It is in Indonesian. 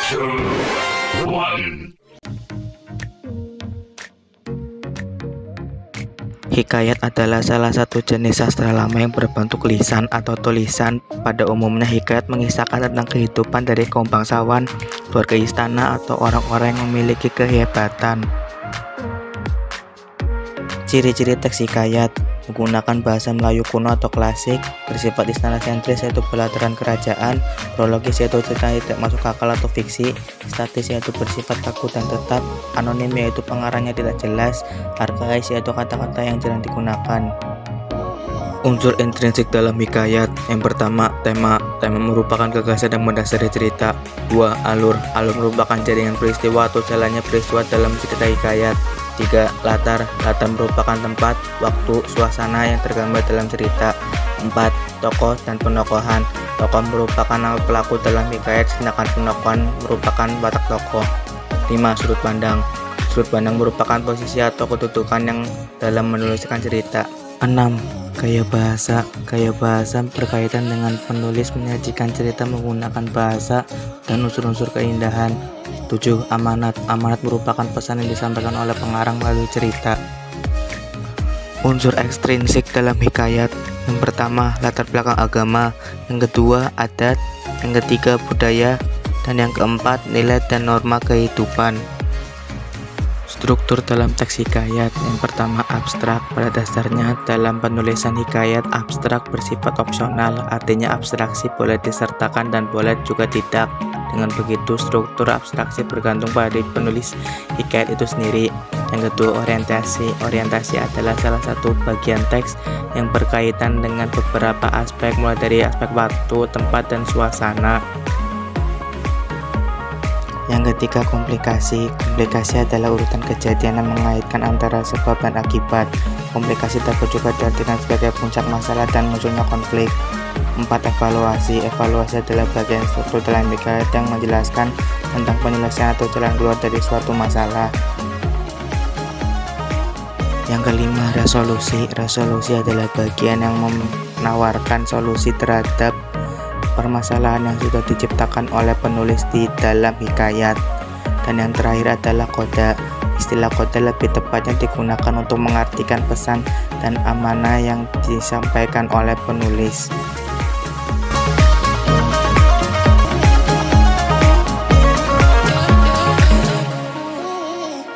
two, one. Hikayat adalah salah satu jenis sastra lama yang berbentuk lisan atau tulisan. Pada umumnya hikayat mengisahkan tentang kehidupan dari kaum bangsawan, keluarga istana, atau orang-orang yang memiliki kehebatan. Ciri-ciri teks hikayat: menggunakan bahasa Melayu kuno atau klasik, bersifat istana sentris yaitu belataran kerajaan, prologis yaitu cerita tidak masuk akal atau fiksi, statis yaitu bersifat kaku dan tetap, anonim yaitu pengarangnya tidak jelas, arkais yaitu kata-kata yang jarang digunakan. Unsur intrinsik dalam hikayat: yang pertama, tema. Tema merupakan gagasan yang mendasari cerita. 2. Alur. Alur merupakan jaringan peristiwa atau jalannya peristiwa dalam cerita hikayat. 3. Latar. Latar merupakan tempat, waktu, suasana yang tergambar dalam cerita. 4. Tokoh dan penokohan. Tokoh merupakan nama pelaku dalam hikayat, sedangkan penokohan merupakan watak tokoh. 5. Sudut pandang. Sudut pandang merupakan posisi atau kedudukan yang dalam menuliskan cerita. 6. Gaya bahasa. Gaya bahasa berkaitan dengan penulis menyajikan cerita menggunakan bahasa dan unsur-unsur keindahan. 7. Amanat. Amanat merupakan pesan yang disampaikan oleh pengarang melalui cerita. Unsur ekstrinsik dalam hikayat: yang pertama, latar belakang agama. Yang kedua, adat. Yang ketiga, budaya. Dan yang keempat, nilai dan norma kehidupan. Struktur dalam teks hikayat: yang pertama, abstrak. Pada dasarnya dalam penulisan hikayat, abstrak bersifat opsional, artinya abstraksi boleh disertakan dan boleh juga tidak. Dengan begitu, struktur abstraksi bergantung pada penulis hikayat itu sendiri. Yang kedua, orientasi. Orientasi adalah salah satu bagian teks yang berkaitan dengan beberapa aspek, mulai dari aspek waktu, tempat, dan suasana. Yang ketiga, komplikasi. Komplikasi adalah urutan kejadian yang mengaitkan antara sebab dan akibat. Komplikasi dapat juga diartikan sebagai puncak masalah dan munculnya konflik. 4. Evaluasi. Evaluasi adalah bagian struktur dalam hikayat yang menjelaskan tentang penyelesaian atau jalan keluar dari suatu masalah. Yang kelima, resolusi. Resolusi adalah bagian yang menawarkan solusi terhadap permasalahan yang sudah diciptakan oleh penulis di dalam hikayat. Dan yang terakhir adalah koda. Istilah koda lebih tepatnya digunakan untuk mengartikan pesan dan amanah yang disampaikan oleh penulis.